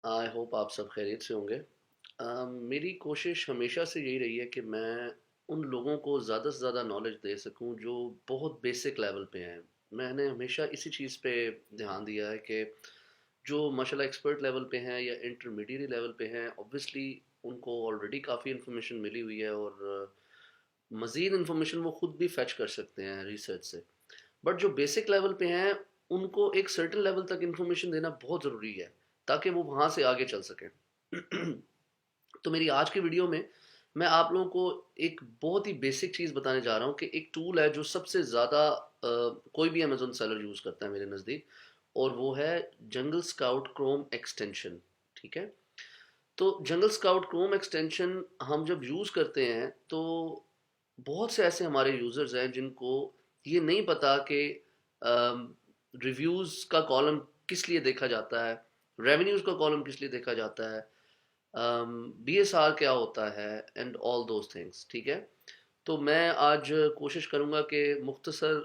I hope आप सब खैरियत से होंगे। मेरी कोशिश हमेशा से यही रही है कि मैं उन लोगों को ज़्यादा से ज़्यादा नॉलेज दे सकूं जो बहुत बेसिक लेवल पे हैं। मैंने हमेशा इसी चीज़ पे ध्यान दिया है कि जो माशाल्लाह एक्सपर्ट लेवल पे हैं या इंटरमीडिएट लेवल पे हैं, ऑब्वियसली उनको ऑलरेडी काफ़ी इन्फॉर्मेशन मिली हुई है और मज़ीद इन्फॉर्मेशन वो खुद भी फेच कर सकते हैं रिसर्च से। बट जो बेसिक लेवल पे हैं उनको एक सर्टेन लेवल तक इन्फॉर्मेशन देना बहुत ज़रूरी है ताकि वो वहाँ से आगे चल सकें। तो मेरी आज की वीडियो में मैं आप लोगों को एक बहुत ही बेसिक चीज़ बताने जा रहा हूँ कि एक टूल है जो सबसे ज़्यादा कोई भी अमेजोन सेलर यूज़ करता है मेरे नज़दीक, और वो है जंगल स्काउट क्रोम एक्सटेंशन। ठीक है। तो जंगल स्काउट क्रोम एक्सटेंशन हम जब यूज़ करते हैं तो बहुत से ऐसे हमारे यूज़र्स हैं जिनको ये नहीं पता कि रिव्यूज़ का कॉलम किस लिए देखा जाता है, रेवेन्यूज़ का कॉलम किस लिए देखा जाता है, BSR क्या होता है, एंड ऑल दोज थिंग्स। ठीक है। तो मैं आज कोशिश करूँगा कि मुख्तसर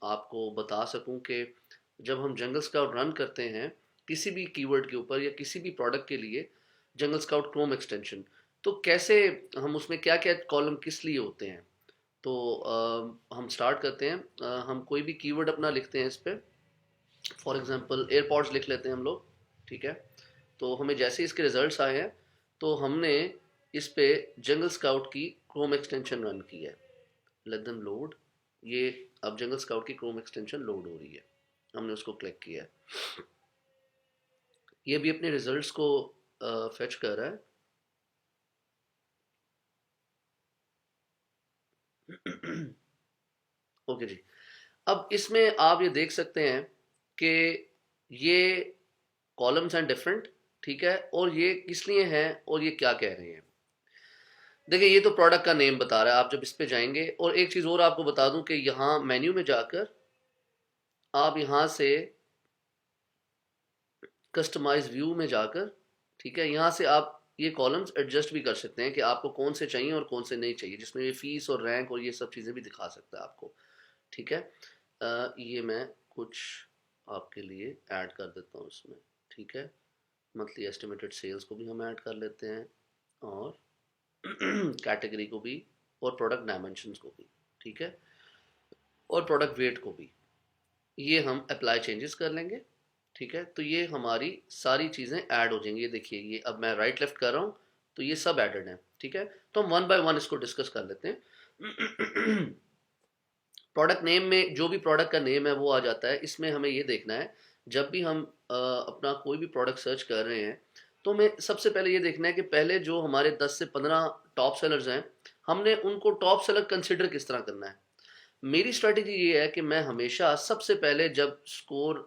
आपको बता सकूँ कि जब हम जंगल स्काउट रन करते हैं किसी भी कीवर्ड के ऊपर या किसी भी प्रोडक्ट के लिए, जंगल स्काउट क्रोम एक्सटेंशन, तो कैसे हम उसमें क्या क्या कॉलम किस लिए होते हैं। तो हम स्टार्ट करते हैं। हम कोई भी कीवर्ड अपना लिखते हैं इस पर। फॉर एग्जांपल एयरपॉड्स लिख लेते हैं हम लोग। ठीक है। तो हमें जैसे इसके रिजल्ट्स आए हैं तो हमने इस पे जंगल स्काउट की क्रोम एक्सटेंशन रन की है। Let them load. ये अब जंगल स्काउट की क्रोम एक्सटेंशन लोड हो रही है। हमने उसको क्लिक किया है। ये भी अपने रिजल्ट्स को फेच कर रहा है। ओके जी। अब इसमें आप ये देख सकते हैं कि ये कॉलम्स हैं डिफरेंट। ठीक है। और ये किस लिए हैं और ये क्या कह रहे हैं। देखिए, ये तो प्रोडक्ट का नेम बता रहा है। आप जब इस पे जाएंगे, और एक चीज़ और आपको बता दूं कि यहाँ मेन्यू में जाकर आप यहाँ से कस्टमाइज व्यू में जाकर, ठीक है, यहाँ से आप ये कॉलम्स एडजस्ट भी कर सकते हैं कि आपको कौन से चाहिए और कौन से नहीं चाहिए, जिसमें ये फीस और रैंक और ये सब चीज़ें भी दिखा सकता है आपको। ठीक है। ये मैं कुछ आपके लिए ऐड कर देता हूँ इसमें। ठीक है। मंथली एस्टिमेटेड सेल्स को भी हम ऐड कर लेते हैं, और कैटेगरी को भी, और प्रोडक्ट डायमेंशंस को भी। ठीक है। और प्रोडक्ट वेट को भी। ये हम अप्लाई चेंजेस कर लेंगे। ठीक है। तो ये हमारी सारी चीज़ें ऐड हो जाएंगी। ये देखिए, ये अब मैं राइट लेफ्ट कर रहा हूँ तो ये सब एडेड है। ठीक है। तो हम वन बाय वन इसको डिस्कस कर लेते हैं। प्रोडक्ट नेम में जो भी प्रोडक्ट का नेम है वो आ जाता है। इसमें हमें ये देखना है, जब भी हम अपना कोई भी प्रोडक्ट सर्च कर रहे हैं तो हमें सबसे पहले ये देखना है कि पहले जो हमारे 10 से 15 टॉप सेलर्स हैं, हमने उनको टॉप सेलर कंसिडर किस तरह करना है। मेरी स्ट्रेटेजी ये है कि मैं हमेशा सबसे पहले जब स्कोर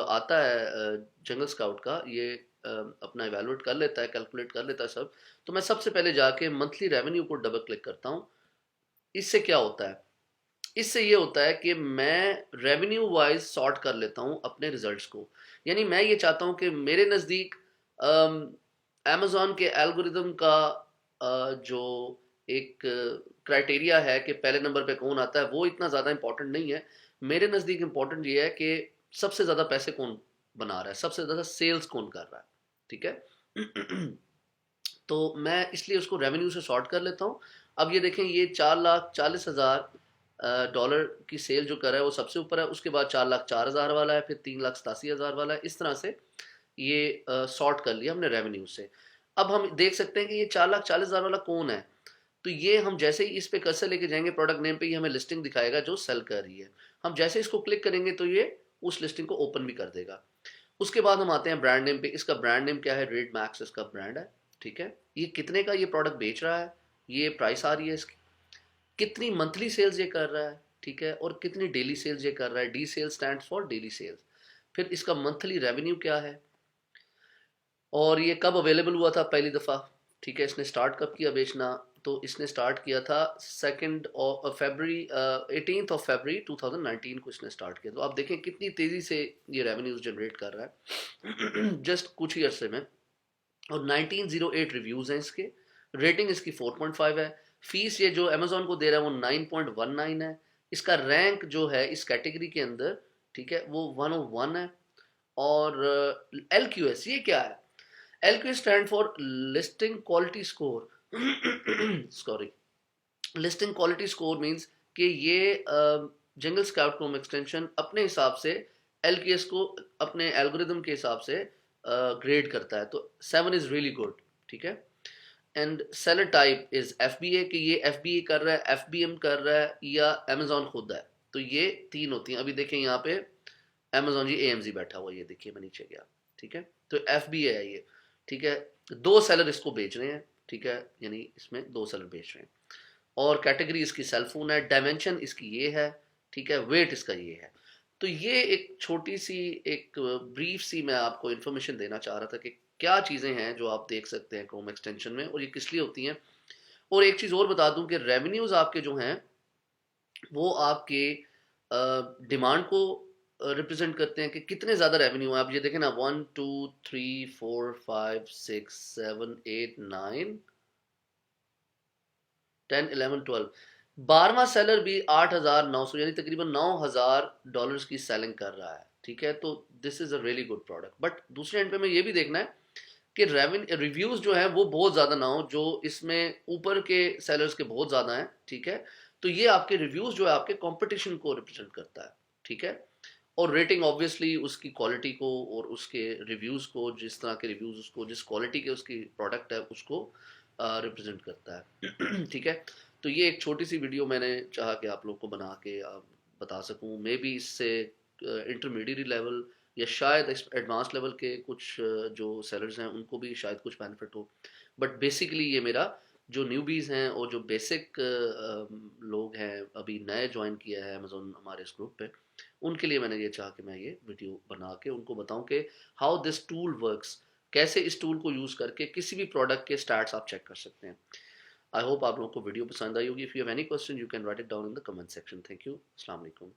आता है जंगल स्काउट का, ये अपना इवेलुएट कर लेता है, कैलकुलेट कर लेता है सब, तो मैं सबसे पहले जाके मंथली रेवेन्यू को डबल क्लिक करता हूँ। इससे क्या होता है, इससे ये होता है कि मैं रेवेन्यू वाइज सॉर्ट कर लेता हूँ अपने रिजल्ट्स को। यानी मैं ये चाहता हूँ कि मेरे नज़दीक अमेजोन के एल्गोरिदम का जो एक क्राइटेरिया है कि पहले नंबर पे कौन आता है, वो इतना ज़्यादा इंपॉर्टेंट नहीं है। मेरे नज़दीक इंपॉर्टेंट ये है कि सबसे ज़्यादा पैसे कौन बना रहा है, सबसे ज़्यादा सेल्स कौन कर रहा है। ठीक है। तो मैं इसलिए उसको रेवेन्यू से सॉर्ट कर लेता हूँ। अब ये देखें, ये 4,40,000 डॉलर की सेल जो कर रहा है वो सबसे ऊपर है। उसके बाद 4,04,000 वाला है, फिर 3,87,000 वाला है। इस तरह से ये सॉर्ट कर लिया हमने रेवेन्यू से। अब हम देख सकते हैं कि ये 4,40,000 वाला कौन है। तो ये हम जैसे ही इस पे कर्सर लेके जाएंगे प्रोडक्ट नेम पे, ये हमें लिस्टिंग दिखाएगा जो सेल कर रही है। हम जैसे इसको क्लिक करेंगे तो ये उस लिस्टिंग को ओपन भी कर देगा। उसके बाद हम आते हैं ब्रांड नेम पे। इसका ब्रांड नेम क्या है, रेड मैक्स इसका ब्रांड है। ठीक है। ये कितने का ये प्रोडक्ट बेच रहा है, ये प्राइस आ रही है इसकी, कितनी मंथली सेल्स ये कर रहा है। ठीक है। और कितनी डेली सेल्स ये कर रहा है। D sales stand for daily sales. फिर इसका मंथली रेवेन्यू क्या है, और ये कब अवेलेबल हुआ था पहली दफ़ा। ठीक है। इसने स्टार्ट कब किया बेचना, तो इसने स्टार्ट किया था 2 फरवरी, 18 फरवरी 2019 को इसने स्टार्ट किया। तो आप देखें कितनी तेज़ी से ये रेवेन्यूज जनरेट कर रहा है जस्ट कुछ ही अरसे में। और 1908 रिव्यूज़ हैं इसके। रेटिंग इसकी 4.5 है। फीस ये जो अमेजोन को दे रहा है वो 9.19 है। इसका रैंक जो है इस कैटेगरी के अंदर, ठीक है, वो 101 है। और एल क्यू एस ये क्या है, LQA stand for listing quality score, sorry, listing quality score means कि ये जंगल स्काउट क्रोम एक्सटेंशन अपने हिसाब से LQS को अपने एल्गोरिदम के हिसाब से ग्रेड करता है। तो 7 इज रियली गुड, ठीक है। And seller type is FBA, कि ये FBA कर रहा है, FBM कर रहा है, या अमेजोन खुद है। तो ये 3 होती हैं। अभी देखें यहाँ पे अमेजोन जी AMZ बैठा हुआ, ये देखिए मैं नीचे गया, ठीक है। तो FBA है ये, ठीक है। 2 सेलर इसको बेच रहे हैं, ठीक है, यानी इसमें 2 सेलर बेच रहे हैं। और कैटेगरी इसकी सेलफोन है, डायमेंशन इसकी ये है, ठीक है, वेट इसका ये है। तो ये एक छोटी सी एक ब्रीफ सी मैं आपको इन्फॉर्मेशन देना चाह रहा था कि क्या चीज़ें हैं जो आप देख सकते हैं क्रोम एक्सटेंशन में और ये किस लिए होती हैं। और एक चीज़ और बता दूं कि रेवेन्यूज़ आपके जो हैं वो आपके डिमांड को रिप्रेजेंट करते हैं कि कितने ज़्यादा रेवेन्यू है। आप ये देखें ना, 1 2 3 4 5 6 7 8 9 10 11 12, 12वां सेलर भी 8,900 यानी तकरीबन $9,000 की सेलिंग कर रहा है, ठीक है। तो this is a really good product. But दूसरे एंड पे मैं ये भी देखना है कि रिव्यूज जो है वो बहुत ज़्यादा ना हो, जो इसमें ऊपर के सेलर्स के बहुत ज़्यादा हैं, ठीक है। तो ये आपके रिव्यूज जो है आपके कंपटीशन को रिप्रेजेंट करता है, ठीक है। और रेटिंग ऑब्वियसली उसकी क्वालिटी को और उसके रिव्यूज को, जिस तरह के रिव्यूज उसको, जिस क्वालिटी के उसकी प्रोडक्ट है उसको रिप्रेजेंट करता है, ठीक है। तो ये एक छोटी सी वीडियो मैंने चाहा कि आप लोग को बना के बता सकूं। मे बी इससे इंटरमीडिएट लेवल या शायद एडवांस लेवल के कुछ जो सेलर्स हैं उनको भी शायद कुछ बेनिफिट हो। बट बेसिकली ये मेरा जो न्यूबीज़ हैं और जो बेसिक लोग हैं अभी नए ज्वाइन किया है अमेजोन हमारे इस ग्रुप पे, उनके लिए मैंने ये चाहा कि मैं ये वीडियो बना के उनको बताऊं कि हाउ दिस टूल वर्क्स, कैसे इस टूल को यूज़ करके किसी भी प्रोडक्ट के स्टैट्स आप चेक कर सकते हैं। आई होप आप लोगों को वीडियो पसंद आई होगी। If you have any question you can write it down in the comment section. Thank you. अस्सलाम वालेकुम।